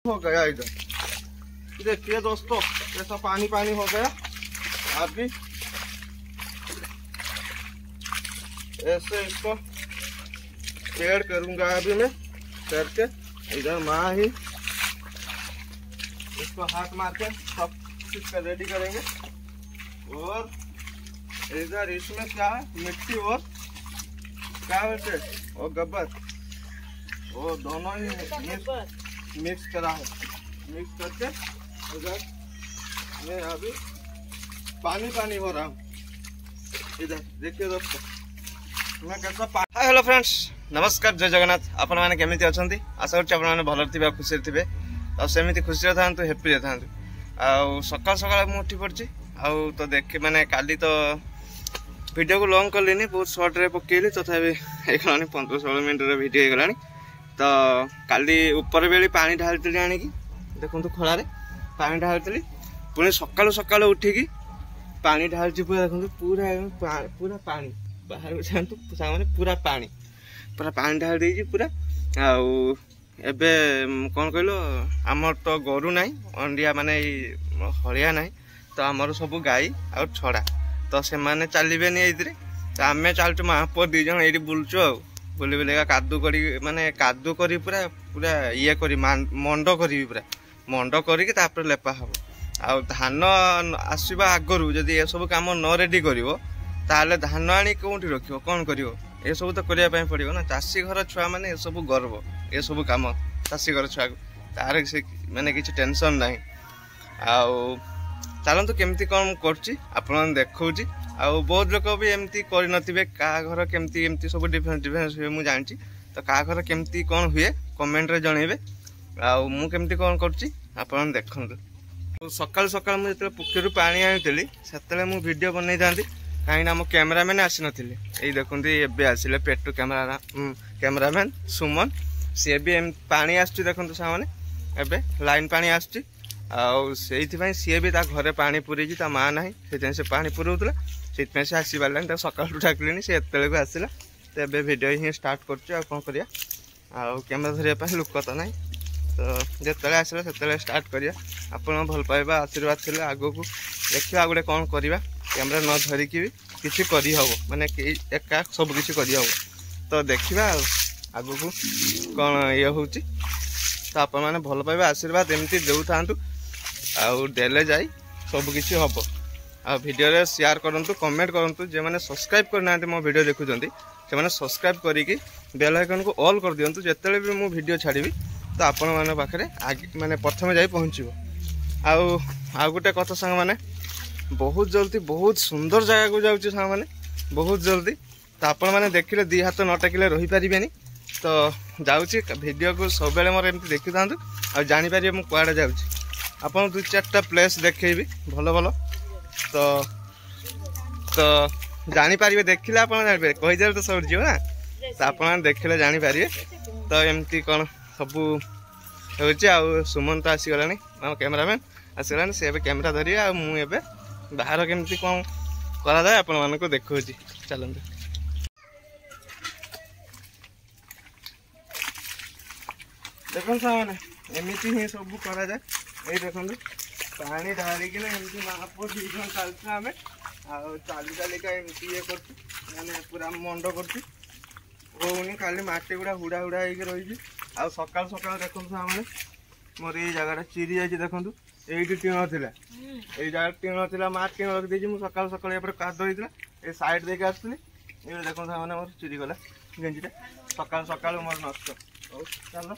हो गया इधर। देखिए दोस्तों कैसा पानी पानी हो गया। अभी ऐसे इसको ऐड करूंगा अभी मैं करके। इधर माँ ही इसको हाथ मार के सब चीज रेडी करेंगे। और इधर इसमें क्या है, मिट्टी और क्या बोलते और गब्बर, वो दोनों ही मिक्स करा है। मिक्स करके उधर मैं अभी पानी पानी हो रहा हूँ। इधर देखिए दोस्तों मैं कैसा हाय हेलो फ्रेंड्स, नमस्कार, जय जगन्नाथ। आपण मैंने केमिति अछंती? आशा करछि आपण माने भलो थिबे, खुशी थिबे। आ सेमिति खुशी रे थांतु, हैप्पी रे थांतु। आ सकाळ सकाळ मु उठी पड़छि। आ तो देख माने काली तो वीडियो को लॉन्ग कर लेनी, बहुत शॉर्ट रे पकेली। तथापि एखलानी 15-16 मिनिट रे वीडियो हे गलानी। तो काली ऊपर बेली पानी ढालती आनी की देखो खଳାରେ पानी ढालती। पुणी सकाळु सकाळु उठिकी पानी ढालची पूरा देखो पूरा पूरा पानी बाहर जातु सामने पूरा पानी ढाल देजी पूरा। आउ एबे कौन कहलो आमर तो गोरु नाई अंडिया माने हलिया नाई, तो आमर सब गाई आ छड़ा, तो से माने चलिबे नहीं एइतरे। तो आमे चलचु महापुर दी जण एइटी बुलचु आ बुली बुलिका कादू करी माने कादू करी पूरा पूरा ये करी मंडो करी पूरा मंडो करी तापर लेपा हबो। आ धान आसीबा आगरु जदी ए सब काम न रेडी करिवो ताले धान आनी कोठी रखिवो, कोन करिवो? ए सब तो करिया पय पड़िवो ना। चासी घर छुआ माने ए सब गर्व, ए सब काम चासी घर छुआ तार से माने किछि टेंशन नाही। आउ चलतु केमती कौन करछि आपन देखौछि। आउ बहुत लोक भी एमती करि नथिबे, का घर केमती एमती सब डिफरेंस डिफरेंस हुए मु जानछि। तो का घर केमती कौन हुए कमेंट रे जणेबे। आउ मु केमती कौन करछि आपन देखंतु। सकाल सकाल मु जते पुखेरु पानी आनितली सेतले मु वीडियो बनै थांती, काई ना मो कैमरामैन आसी नथिले। एई देखंती एबे आसिले पेट्टू कैमरामैन सुमन, से भी पानी आछी देखंतु सामने एबे लाइन पानी आछी। आउ सेइथिपई सी भी ता घरे पानी पुरेजी, ता माँ नाही सेते से पानी पुरौतला, सेइथिपई से आसी पारलानी। ता सकाळु डाकलिनी से एतले को आसिला। तो एबे वीडियो ही स्टार्ट करछु। आ कोन करिया, आ कैमरा धरिया पय लोक तो नाही, तो जेतले आसिला सेतले स्टार्ट करिया। आपण भल पाइबा आशीर्वाद थिले आगो को देखिबा गुडे कोन करिबा। कैमरा न धरिकी भी किछि करि हबो, माने एका सब किछि करि हबो। तो देखिबा आगो को कोन ये होउची। तो आपण माने भल पाइबा आशीर्वाद एमती देउ थांतु। आउ देले जाई सब किछि हबो। आ वीडियो रे शेयर करंतु, कमेंट करंतु। जे माने सब्सक्राइब करनांते मो वीडियो देखुचंती से माने सब्सक्राइब करिकी बेल आइकन को ऑल कर दियंतु। जेतेले भी मु वीडियो छाड़ीबी तो आपण माने पाखरे माने प्रथमे जाई पहुंचीबो। आउ गोटे कथा संग माने बहुत जल्दी बहुत सुंदर जगह को जाउची संग माने बहुत जल्दी। तो आपण माने देखिले दी हाथ न टेकिले रही परिबेनी। तो जाउची वीडियो को सब बेले मोर एमती देखि थांतु आ जानि परिबे मु कुआडे जाउची। आपन 2-4टा प्लेस देखेबी भलो भलो। तो तो जानि परिबे देखिले आपन जानि कहि देल तो सब जियो ना। तो आपन देखिले जानि परिबे। तो एमती कोन सब होची। आ सुमन तो आसी गलानी, हम कैमरामैन आसी गलानी। से एबे कैमरा धरि आ मु एबे बाहर केमती कोन करा जाय आपन मानको देखौची। चलंतु देखो सामने एमती ही सब करा जाए। ये देखो पानी ढालिकी एमती महापुर दी जन चलते आम चाली चालिका एमती ये करने पूरा मंड करोनी खाली मटी गुड़ा हुड़ा हुड़ा हो रही। आ सकाल सकाल देखो सामने मोर ये जगह चिरी जाइए। देखो ये टीण था, ये जगह टीण था, माँ टीण रखी मुझे सकाल सकाल ये काद होता ये सैड देके आसती। ये देखो सामने मोर चिरी गला गेंजीटा सकाल सकाल मोर नष्ट। हौ चल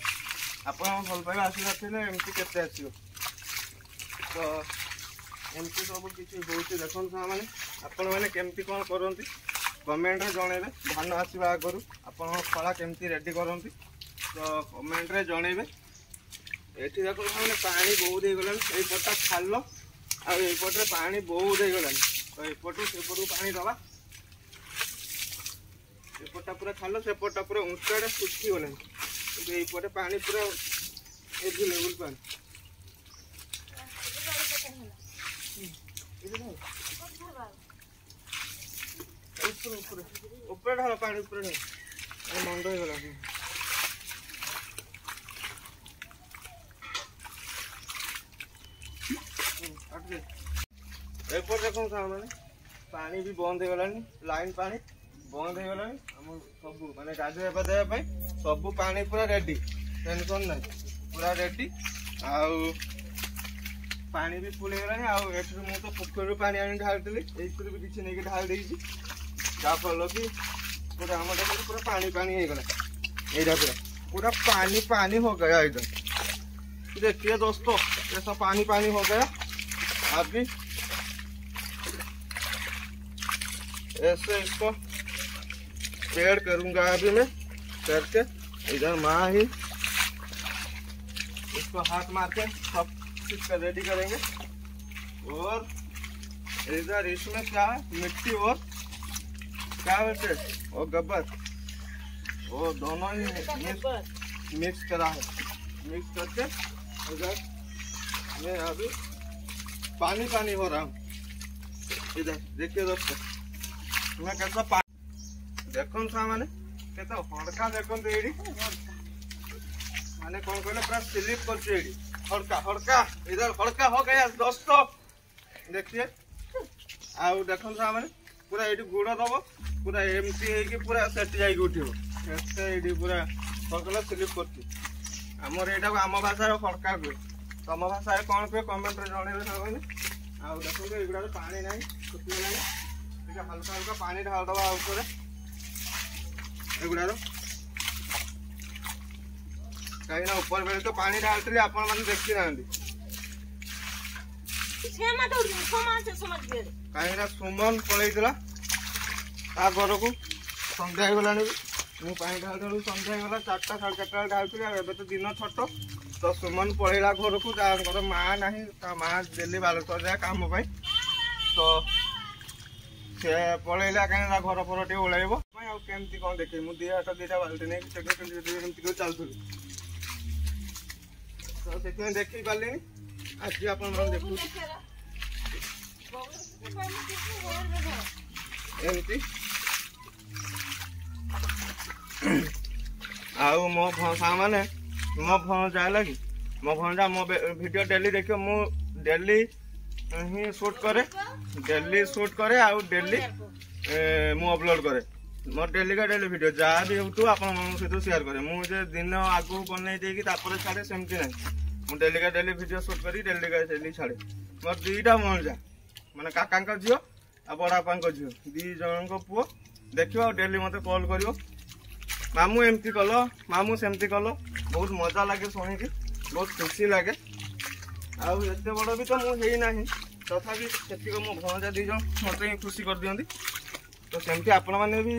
आप भल पाइबा आशीर्वाद थे एमती केते आसो। तो एमती सब किसी होती देखो मैंने आपण मैंने केमती कौन करती कमेंट रे जनइबे। धान आसवा आगु आपण खला केमती रेडी करती तो कमेंट रे जनइबे। एठी देखो मैंने पानी बहुत हो गलानी, एपटा खाल आईपटे पानी बहुत हो गलानी। तो एपटू सेपटू पानी दबा, एपटा पूरा खाल सेपटा पूरा ऊंचाड़े सुखी गलानी। ये पानी पूरा एवेलेबल पानी ऊपर ढाल पानी ऊपर मंद हो गला। एपर देखो मैंने पानी भी बंद हो गलानी लाइन पानी बंद हो गलानी हम सब माने गाधे पाधे सब पानी पूरा रेडी टेंशन ना पूरा रेडी आउ पानी भी फुल हो गलानी आउ एठु मु तो पोखर पानी आनी ढालतली एथुर भी किछि नै के ढाल देइछि जा फल कि पूरा हम देखो पूरा पानी पानी हो गला एरा पूरा पानी पानी हो गया इधर देखिए दोस्तों ऐसा पानी पानी हो गया अभी ऐसे इसको पेड़ करूंगा अभी मैं करके इधर माँ ही इसको हाथ मार के सब चीज का रेडी करेंगे और इधर इसमें क्या है मिट्टी और क्या बोलते और गब्बर वो दोनों ही मिक्स करा है मिक्स करके इधर मैं अभी पानी पानी हो रहा हूँ इधर देखिए दोस्तों मैं कैसा पानी देखो सामने कैसा हड़का देखो माने कौन कहले पूरा स्लिप कर हड़का हड़का इधर हड़का हो गया दोस्तों देखिए आउ देखो सामने पूरा ये गुड़ दब पूरा एमती है पूरा सेट जाइए उठो पूरा हड़का स्लिप करमर यहाँ आम भाषा हड़का कहे तम भाषा कौन कहे कमेंट जनइबे सामने आउ देखो युवा पानी ना सुखीगला हल्का हल्का पानी ढाल दबा ऊपर एगुड़ार कहीं ऊपर बेले तो पानी ढालती आपण मैंने देखी ना कहीं सुमन पलैला घर को सन्ध्या हो गला मुझे पानी ढाल ढालू सन्ध्या हो गला 4टा 4:30 ढालती एवं तो दिन छोट तो सुमन पलैला घर को घर माँ ना माँ डेली बालेश्वर जाए कम तो से पलैला कहीं घर फर टे ओल्ब केमती कौन देखे मुझे 2 बाल्टी नहीं चलती तो से देखी पारे आज आप देखू एमती आउ मो सामने मो फोन जाए कि मो भणजा मो वीडियो डेली देखियो मु डेली ही शूट करे आउ डेली मु अपलोड करे मोर डेली का डेली वीडियो जहाँ भी यूट्यूब आपण सहित शेयर करे मुझे दिन आगु बनई देकी तापर छाड़े सेमती ना मु डेली का डेली वीडियो शूट करी डेली का डेली छाड़े मोर 2टा भणजा माने काका झील आ बड़ापा झील 2 जन पुओ देखियो डेली मते कॉल करियो मामू एमती कल मामू सेमती कल बहुत मजा लगे शुणिकी बहुत खुशी लगे आउ एत बड़ भी तो मुझे ना तथापि से मो भणजा 2 जन मत ही खुशी कर दियंती तो सेमती आपण मैंने भी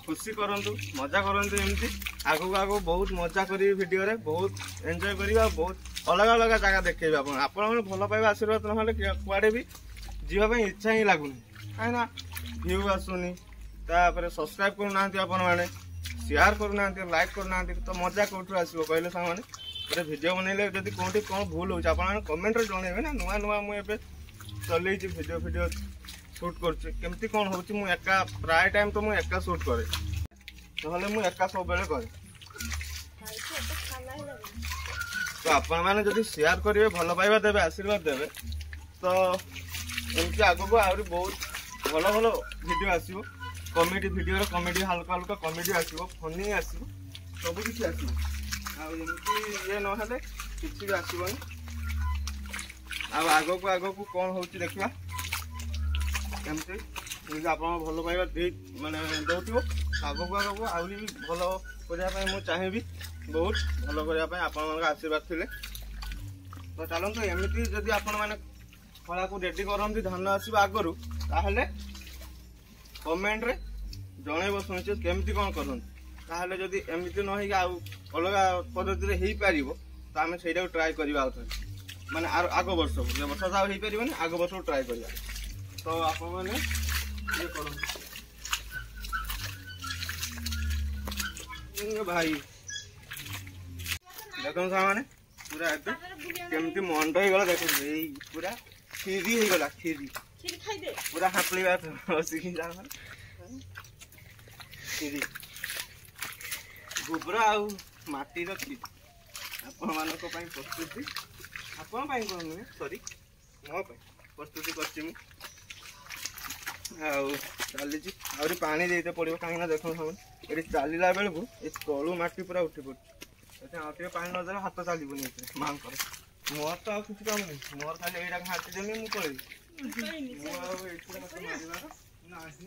खुशी करंतु मजा करंतु एमती आगु आगु बहुत मजा करी वीडियो रे बहुत एंजॉय करिबा बहुत अलग अलग जगह देखेबा आपण भल पाइबा आशीर्वाद नहले कुआडे भी जीवा पे इच्छा ही लागुनी काईना व्यू आसुनी तापर सब्सक्राइब करूना आपण माने शेयर करूना लाइक करूना तो मजा कोठु आसीबो कहले सामाने गोटे वीडियो बनैले जदि कोठी कोन भूल होछ आपण कमेंट रे जणेबे ना नुआ नुआ मु एबे चलै छी वीडियो शूट करछि केमती कोन होछि मु एका प्राय टाइम तो मु एका शूट करे नहले मु एका सब बेले करे तो आपण माने जदि शेयर करिवे भलो पाइबा देबे आशीर्वाद देबे तो एमती आगो को आउरी बहुत भलो भलो वीडियो आसीबो कॉमेडी वीडियो रे कॉमेडी हल्का हल्का कॉमेडी आसीबो फनी आसीबो सब किछि आसीबो आ एमती ये नहले किछि भी आसीबोनी आ आगो को कोन होछि देखिबा एमती मुझे आप भल पाइबा माने दौथिबो आगो को आउरी भी भल करिया पय मु चाहिबी बहुत भल करिया पय आपन मन आशीर्वाद थिले तो चलंतु एमती जदि आपन माने फला को रेडी करंती धान आसीबा आगरु ताहले कमेंट रे जणेबो सुनिछ केमती कोन करंती ताहले जदि एमती न होई आउ अलगा पद्धति रे हेई पारिबो तो आमे सेटा ट्राई करबा माने आगो वर्ष जे वर्ष जा हेई परिबनी आगो वर्ष ट्राई करबा तो आप मैंने ये करो भाई देखो सामने पूरा केमती मंड हो गला देखो पूरा खीरी हो गला खीरी पूरा हापली बात बसिकी खीरी गोबरा आउ माटी खीरी आपण मानक प्रस्तुति ଆପଣ ପାଇଁ କରୁନି ସରି ମୋ ପାଇଁ ପ୍ରସ୍ତୁତି କରିଛି ମୁଁ। ଆଉ ଚାଲିଛି ଆହୁରି ପାଣି ଦେଇତେ ପଡ଼ିବ କାହିଁକିନା ଦେଖନ୍ତୁ ଏଠି ଚାଲିଲା ବେଳକୁ ଏ ତଳୁ ମାଟି ପୁରା ଉଠି ପଡ଼ୁଛି। ସେଥିପାଇଁ ଆଉ ଟିକେ ପାଣି ନଦେଲେ ହାତ ଚାଲିବନି ଏଥିରେ ମାଙ୍କର। ମୋର ତ ଆଉ କିଛି କାମ ନାହିଁ, ମୋର ଖାଲି ଏଇଟା ଘାଟି ଦେମି ମୁଁ ପଳେଇବି। ମୁଁ ଆଉ ଏଇଥିରେ ମତେ ମାରିବାର ନାହିଁ।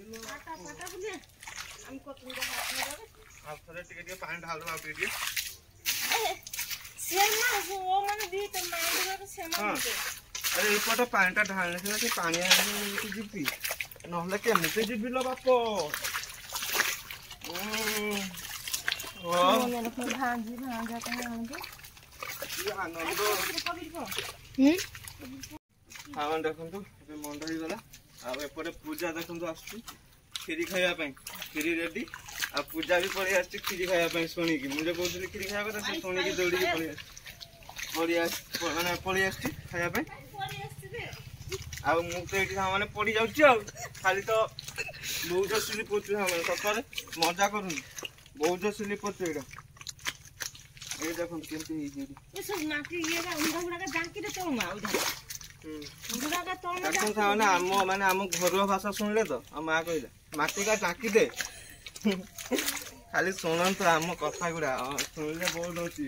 ଆଉ ଥରେ ଟିକେ ଟିକେ ପାଣି ଢାଳୁ ଆଉ ଟିକେ ଆରେ ଏଇପଟେ ପାଣିଟା ଢାଳିଲେ ସିନା ସେ ପାଣି ଆଣିକି ଯିବି, ନହେଲେ କେମିତି ଯିବି ଲୋ ବାପ। ହଁ ଦେଖନ୍ତୁ ଏବେ ମଣ୍ଡ ହେଇଗଲା। ଆଉ ଏପଟେ ପୂଜା ଦେଖନ୍ତୁ ଆସୁଛି କ୍ଷୀରି ଖାଇବା ପାଇଁ। କ୍ଷୀରି ରେଡି ଆଉ ପୂଜା ବି ପଳେଇ ଆସିଛି କ୍ଷୀରି ଖାଇବା ପାଇଁ। ଶୁଣିକି ମୁଁ ଯୋଉ କହୁଥିଲି କ୍ଷୀରି ଖାଇବା କଥା ସେ ଶୁଣିକି ଦୌଡ଼ିକି ପଳେଇ ଆସିଛି ଖାଇବା ପାଇଁ। ଆଉ ମୁଁ ତ ଏଇଠି ସାଙ୍ଗମାନେ ପଡ଼ି ଯାଉଛି ଆଉ ଖାଲି ତ ବହୁତ ସ୍ଲିପ୍ କରୁଛୁ ସାଙ୍ଗମାନେ। ସତରେ ମଜା କରୁନି, ବହୁତ ସ୍ଲିପ୍ କରୁଛୁ ଏଇଟା। ଏଇ ଦେଖନ୍ତୁ କେମିତି ହେଇଛି ସାଙ୍ଗମାନେ। ଆମ ଘରୁଆ ଭାଷା ଶୁଣିଲେ ତ ଆମ ମା କହିଲା ମାଟିଟା ଟାଙ୍କି ଦେ। ଖାଲି ଶୁଣନ୍ତୁ ଆମ କଥା ଗୁଡ଼ା ଶୁଣିଲେ ବହୁତ ଅଛି।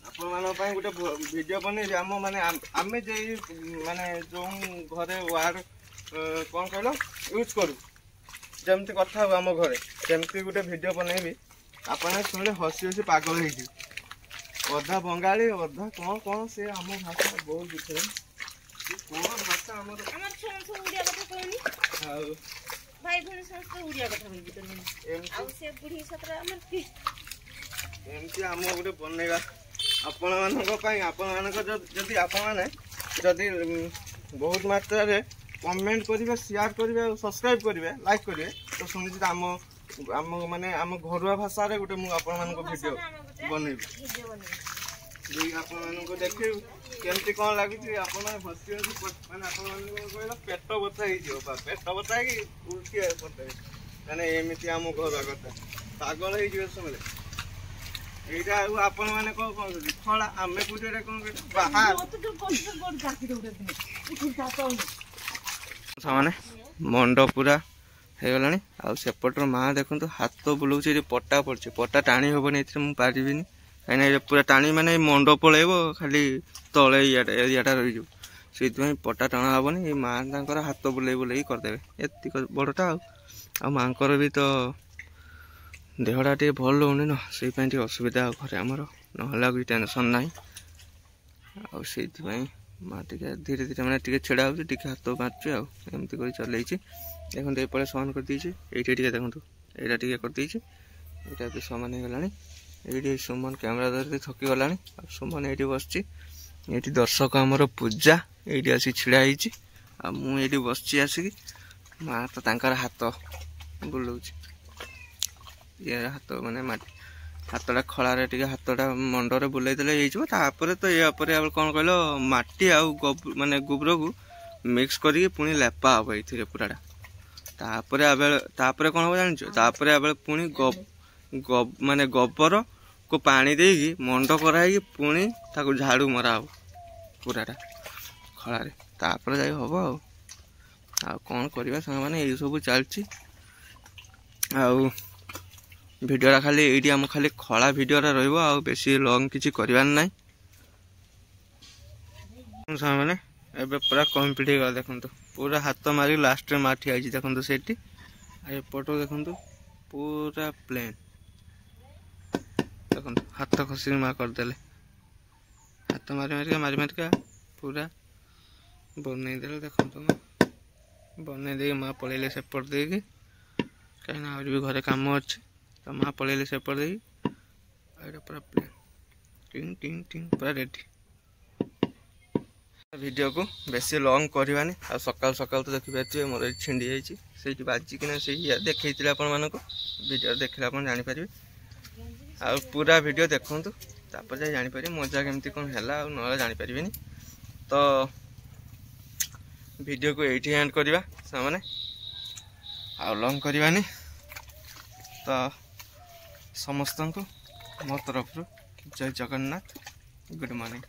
ଆପଣମାନଙ୍କ ପାଇଁ ଗୋଟେ ଭିଡ଼ିଓ ବନେଇବି ଆମେ ଯେ ଯେଉଁ ଘରେ ୱାର୍ଡ କ'ଣ କହିଲ ୟୁଜ୍ କରୁ, ଯେମିତି କଥା ହଉ ଆମ ଘରେ ସେମିତି ଗୋଟେ ଭିଡ଼ିଓ ବନେଇବି। ଆପଣ ଶୁଣିଲେ ହସି ହସି ପାଗଳ ହେଇଯିବେ। ଅଧା ବଙ୍ଗାଳୀ ଅଧା କ'ଣ ସେ ଆମ ଭାଷା ବହୁତ ଡିଫରେଣ୍ଟ। କ'ଣ ଭାଷା ଆମର ଆଉ ଏମିତି ଆମ ଗୋଟେ ବନେଇବା ଆପଣମାନଙ୍କ ପାଇଁ। ଆପଣମାନଙ୍କ ଯଦି ଆପଣମାନେ ଯଦି ବହୁତ ମାତ୍ରାରେ କମେଣ୍ଟ କରିବେ, ସେୟାର କରିବେ ଆଉ ସବସ୍କ୍ରାଇବ୍ କରିବେ, ଲାଇକ୍ କରିବେ ତ ଶୁଣିଛି ଆମ ଘରୁଆ ଭାଷାରେ ଗୋଟେ ମୁଁ ଆପଣମାନଙ୍କ ଭିଡ଼ିଓ ବନେଇବି। ଆପଣମାନଙ୍କୁ ଦେଖେଇବୁ କେମିତି କ'ଣ ଲାଗୁଛି। ଆପଣ ହସି ହସି ଆପଣମାନଙ୍କୁ କହିଲ ପେଟ ବଥା ହେଇଯିବ। ପେଟ ବଥା ହେଇକି ଉଲ୍ଟି କରିଦେବେ। ଏମିତି ଆମ ଘରୁଆ କଥା ପାଗଳ ହେଇଯିବେ ଶୁଣିଲେ। ଏଇଟା ଆଉ ଆପଣମାନେ କ'ଣ କହୁଛନ୍ତି ଖଳା, ଆମେ କୋଉଠି ଏଇଟା କ'ଣ ସେମାନେ ମଣ୍ଡ ପୁରା ହେଇଗଲାଣି। ଆଉ ସେପଟର ମା ଦେଖନ୍ତୁ ହାତ ବୁଲଉଛି, ଏଠି ପଟା ପଡ଼ିଛି। ପଟା ଟାଣି ହେବନି ଏଥିରେ, ମୁଁ ପାରିବିନି କାହିଁକିନା ଏ ପୁରା ଟାଣି ମାନେ ମଣ୍ଡ ପଳେଇବ, ଖାଲି ତଳେ ଏରିଆଟା ରହିଯିବ। ସେଇଥିପାଇଁ ପଟା ଟଣା ହେବନି। ଏଇ ମା ତାଙ୍କର ହାତ ବୁଲେଇ ବୁଲେଇକି କରିଦେବେ ଏତିକ ବଡ଼ଟା। ଆଉ ମାଙ୍କର ବି ତ ଦେହଟା ଟିକେ ଭଲ ରହୁନି ନା, ସେଇପାଇଁ ଟିକେ ଅସୁବିଧା ଆଉ ଘରେ ଆମର, ନହେଲେ ଆଉ କିଛି ଟେନସନ୍ ନାହିଁ। ଆଉ ସେଇଥିପାଇଁ ମା ଟିକେ ଧୀରେ ଧୀରେ ଟିକେ ଛିଡ଼ା ହେଉଛି, ଟିକେ ହାତ ମାରୁଛି ଆଉ ଏମିତି କରି ଚଲେଇଛି। ଦେଖନ୍ତୁ ଏପଟେ ସମାନ କରିଦେଇଛି, ଏଇଠି ଟିକେ ଦେଖନ୍ତୁ ଏଇଟା ଟିକେ କରିଦେଇଛି। ଏଇଟା ବି ସମାନ ହେଇଗଲାଣି। ଏଇଠି ସୁମନ କ୍ୟାମେରା ଧରିକି ଥକିଗଲାଣି। ଆଉ ସୁମନ ଏଇଠି ବସିଛି। ଏଇଠି ଦର୍ଶକ ଆମର ପୂଜା ଏଇଠି ଆସିକି ଛିଡ଼ା ହେଇଛି। ଆଉ ମୁଁ ଏଇଠି ବସିଛି ଆସିକି। ମା ତ ତାଙ୍କର ହାତ ବୁଲଉଛି, ଇଏ ହାତ ହାତଟା ଖଳାରେ ଟିକେ ହାତଟା ମଣ୍ଡରେ ବୁଲେଇ ଦେଲେ ହେଇଯିବ। ତାପରେ ତ ୟା ପରେ ଆଉ କ'ଣ କହିଲ ମାଟି ଆଉ ଗୋବରକୁ ମିକ୍ସ କରିକି ପୁଣି ଲେପା ହବ ଏଇଥିରେ ପୁରାଟା। ତାପରେ କ'ଣ ହବ ଜାଣିଛ? ତାପରେ ପୁଣି ଗୋବରକୁ ପାଣି ଦେଇକି ମଣ୍ଡ କରାହେଇକି ପୁଣି ତାକୁ ଝାଡ଼ୁ ମରା ହବ ପୁରାଟା ଖଳାରେ। ତାପରେ ଯାଇ ହବ ଆଉ କ'ଣ କରିବା ସାଙ୍ଗମାନେ, ଏଇସବୁ ଚାଲିଛି। ଆଉ ଭିଡ଼ିଓଟା ଖାଲି ଏଇଠି ଆମ ଖାଲି ଖଳା ଭିଡ଼ିଓଟା ରହିବ, ଆଉ ବେଶୀ ଲଙ୍ଗ କିଛି କରିବାର ନାହିଁ ସାଙ୍ଗମାନେ। ଏବେ ପୁରା କମ୍ପ୍ଲିଟ୍ ହେଇଗଲା। ଦେଖନ୍ତୁ ପୁରା ହାତ ମାରି ଲାଷ୍ଟରେ ମା ଠିଆ ହେଇଛି ଦେଖନ୍ତୁ ସେଇଠି। ଆଉ ଏପଟୁ ଦେଖନ୍ତୁ ପୁରା ପ୍ଲେନ୍। ଦେଖନ୍ତୁ ହାତ ଖସିକି ମା କରିଦେଲେ। ହାତ ମାରିକା ପୁରା ବନେଇଦେଲେ। ଦେଖନ୍ତୁ ବନେଇ ଦେଇକି ମା ପଳେଇଲେ ସେପଟ ଦେଇକି, କାହିଁକିନା ଆହୁରି ବି ଘରେ କାମ ଅଛି। ତ ମା ପଳେଇଲେ ସେପଟ ଦେଇକି। ଏଇଟା ପୁରା ପ୍ଲେନ୍ ଟିଙ୍ଗ ପୁରା ରେଡ଼ି। ଭିଡ଼ିଓକୁ ବେଶୀ ଲଙ୍ଗ କରିବାନି। ଆଉ ସକାଳୁ ତ ଦେଖିପାରୁଥିବେ ମୋର ଏଠି ଛିଣ୍ଡି ଯାଇଛି, ସେଇଠି ବାଜିକିନା ସେଇ ଦେଖେଇଥିଲେ ଆପଣମାନଙ୍କୁ। ଭିଡ଼ିଓ ଦେଖିଲେ ଆପଣ ଜାଣିପାରିବେ। ଆଉ ପୁରା ଭିଡ଼ିଓ ଦେଖନ୍ତୁ, ତାପରେ ଯାଇ ଜାଣିପାରିବେ ମଜା କେମିତି କ'ଣ ହେଲା। ଆଉ ନହେଲେ ଜାଣିପାରିବେନି। ତ ଭିଡ଼ିଓକୁ ଏଇଠି ଏଣ୍ଡ କରିବା ସାଙ୍ଗମାନେ, ଆଉ ଲଙ୍ଗ କରିବାନି। ତ ସମସ୍ତଙ୍କୁ ମୋ ତରଫରୁ ଜୟ ଜଗନ୍ନାଥ, ଗୁଡ଼ ମର୍ଣ୍ଣିଂ।